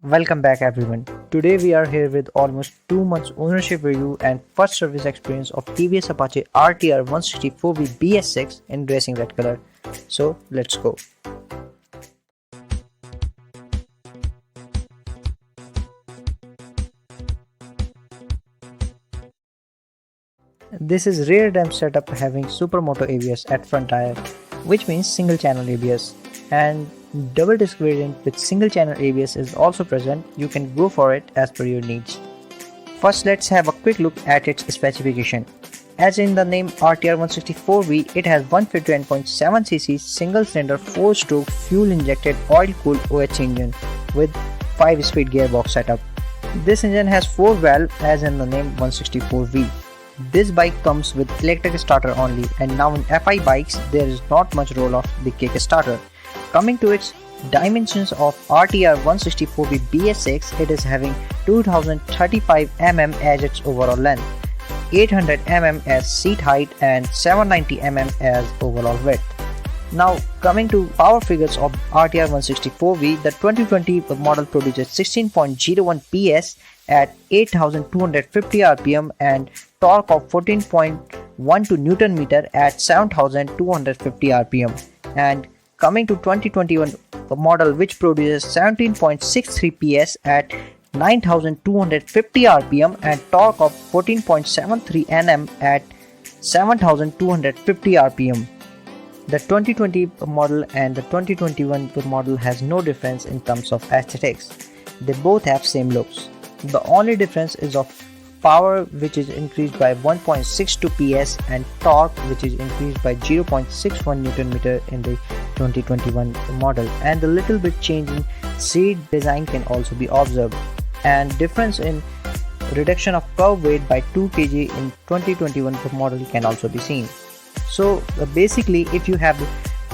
Welcome back everyone. Today we are here with almost 2 months ownership review and first service experience of TVS Apache RTR 164V BS6 in racing red color. So let's go. This is rear ramp setup having Supermoto ABS at front tire, which means single channel ABS, and double disc variant with single channel ABS is also present. You can go for it as per your needs. First, let's have a quick look at its specification. As in the name RTR 164V, it has 159.7cc single-cylinder 4-stroke fuel-injected oil-cooled OH engine with 5-speed gearbox setup. This engine has 4 valves as in the name 164V. This bike comes with electric starter only, and now in FI bikes there is not much role of the kick starter. Coming to its dimensions of RTR 164V BS6, it is having 2035 mm as its overall length, 800 mm as seat height and 790 mm as overall width. Now coming to power figures of RTR 164V, the 2020 model produces 16.01 PS at 8250 rpm and torque of 14.12 Nm at 7250 rpm. And coming to 2021 model, which produces 17.63 PS at 9250 rpm and torque of 14.73 Nm at 7250 rpm. The 2020 model and the 2021 model has no difference in terms of aesthetics. They both have same looks. The only difference is of power, which is increased by 1.62 PS, and torque, which is increased by 0.61 Nm in the 2021 model, and the little bit change in seat design can also be observed, and difference in reduction of curve weight by 2 kg in 2021 model can also be seen. So basically, if you have the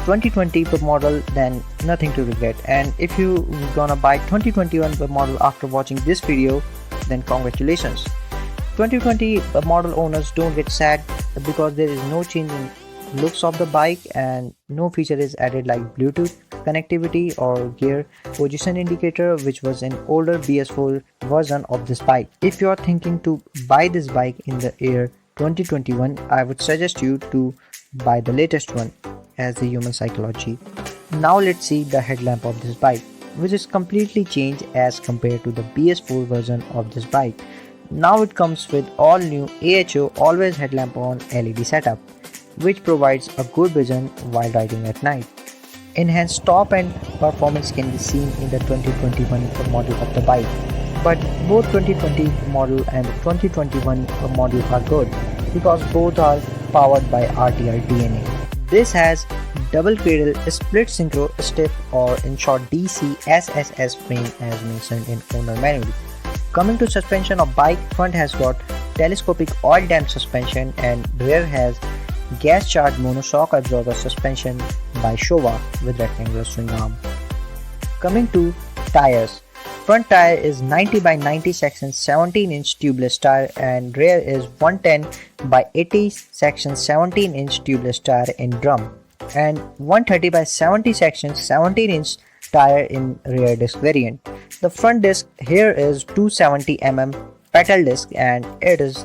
2020 model, then nothing to regret, and if you gonna buy 2021 model after watching this video, then congratulations. 2020 model owners don't get sad because there is no change in looks of the bike and no feature is added like Bluetooth connectivity or gear position indicator, which was an older BS4 version of this bike. If you are thinking to buy this bike in the year 2021, I would suggest you to buy the latest one as the human psychology. Now let's see the headlamp of this bike, which is completely changed as compared to the BS4 version of this bike. Now it comes with all new AHO always headlamp on LED setup, which provides a good vision while riding at night. Enhanced top end performance can be seen in the 2021 model of the bike, but both 2020 model and 2021 model are good because both are powered by RTR DNA. This has double cradle split synchro stiff, or in short DC SSS frame as mentioned in owner manual. Coming to suspension of bike, front has got telescopic oil damp suspension and rear has gas charged monoshock absorber suspension by Showa with rectangular swing arm. Coming to tires, front tire is 90 by 90 section 17-inch tubeless tire and rear is 110 by 80 section 17-inch tubeless tire in drum and 130 by 70 section 17-inch tire in rear disc variant. The front disc here is 270 mm pedal disc and it is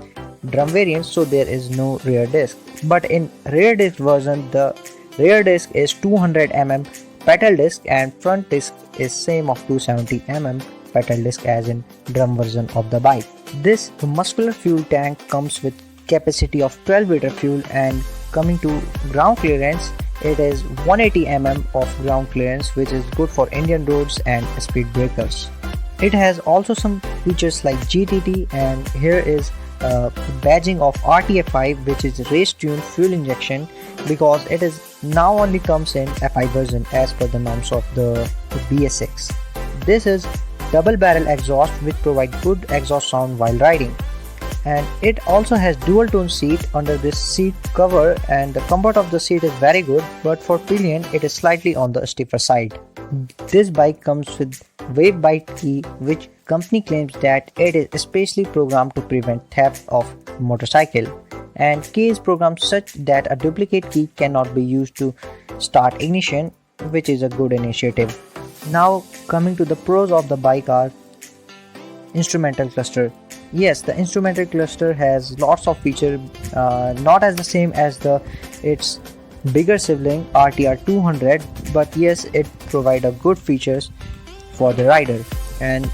drum variant, so there is no rear disc. But in rear disc version, the rear disc is 200 mm pedal disc and front disc is same of 270 mm pedal disc as in drum version of the bike. This muscular fuel tank comes with capacity of 12 liter fuel, and coming to ground clearance, it is 180 mm of ground clearance, which is good for Indian roads and speed breakers. It has also some features like GTT, and here is badging of RTFI, which is race tuned fuel injection, because it is now only comes in FI version as per the norms of the BS6. This is double barrel exhaust, which provide good exhaust sound while riding, and it also has dual tone seat under this seat cover, and the comfort of the seat is very good, but for pillion it is slightly on the stiffer side. This bike comes with wave bite key, which company claims that it is especially programmed to prevent theft of motorcycle, and key is programmed such that a duplicate key cannot be used to start ignition, which is a good initiative. Now coming to the pros of the bike are instrumental cluster. Yes, the instrumental cluster has lots of features, not as the same as its bigger sibling RTR 200, but yes, it provide a good features for the rider. And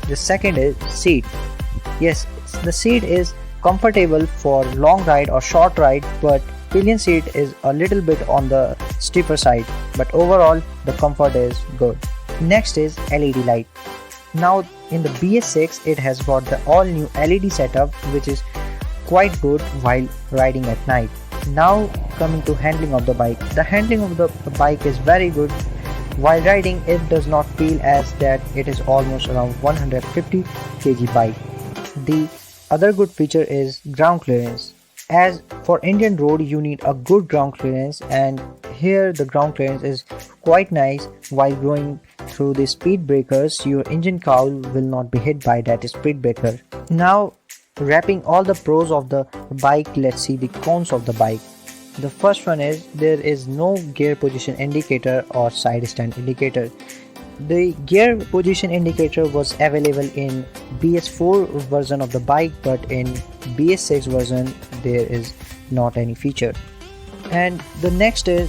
the second is seat. Yes, the seat is comfortable for long ride or short ride, but pillion seat is a little bit on the stiffer side, but overall the comfort is good. Next is LED light. Now in the BS6 it has got the all new LED setup, which is quite good while riding at night. Now coming to handling of the bike. The handling of the bike is very good. While riding, it does not feel as that it is almost around 150 kg bike. The other good feature is ground clearance. As for Indian road, you need a good ground clearance, and here the ground clearance is quite nice. While going through the speed breakers, your engine cowl will not be hit by that speed breaker. Now wrapping all the pros of the bike, let's see the cons of the bike. The first one is there is no gear position indicator or side stand indicator. The gear position indicator was available in BS4 version of the bike, but in BS6 version there is not any feature. And the next is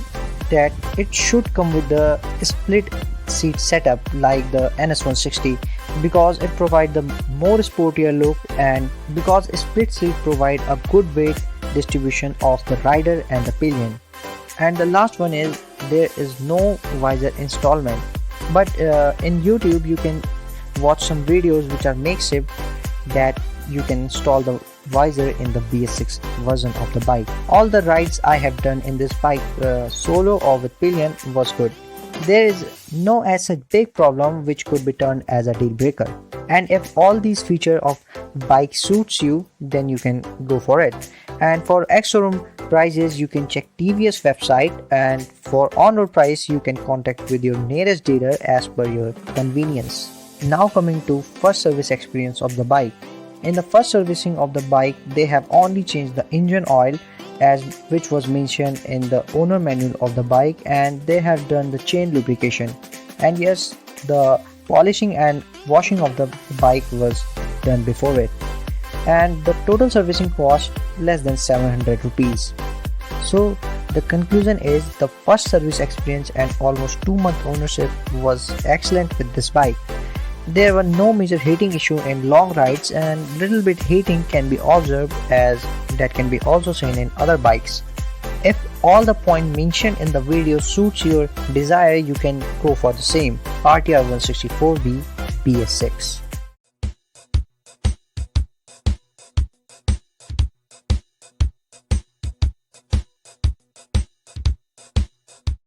that it should come with the split seat setup like the NS160, because it provides the more sportier look, and because split seat provide a good weight distribution of the rider and the pillion. And the last one is there is no visor installment, but in YouTube you can watch some videos which are makeshift that you can install the visor in the BS6 version of the bike. All the rides I have done in this bike, solo or with pillion, was good. There is no as such big problem which could be turned as a deal breaker. And if all these features of bike suits you, then you can go for it. And for ex-showroom prices, you can check TVS website, and for on-road price you can contact with your nearest dealer as per your convenience. Now coming to first service experience of the bike. In the first servicing of the bike, they have only changed the engine oil, as which was mentioned in the owner manual of the bike, and they have done the chain lubrication. And yes, the polishing and washing of the bike was done before it. And the total servicing cost less than 700 rupees. So the conclusion is the first service experience and almost 2-month ownership was excellent with this bike. There were no major heating issue in long rides, and little bit heating can be observed, as that can be also seen in other bikes. If all the point mentioned in the video suits your desire, you can go for the same RTR 164B BS6.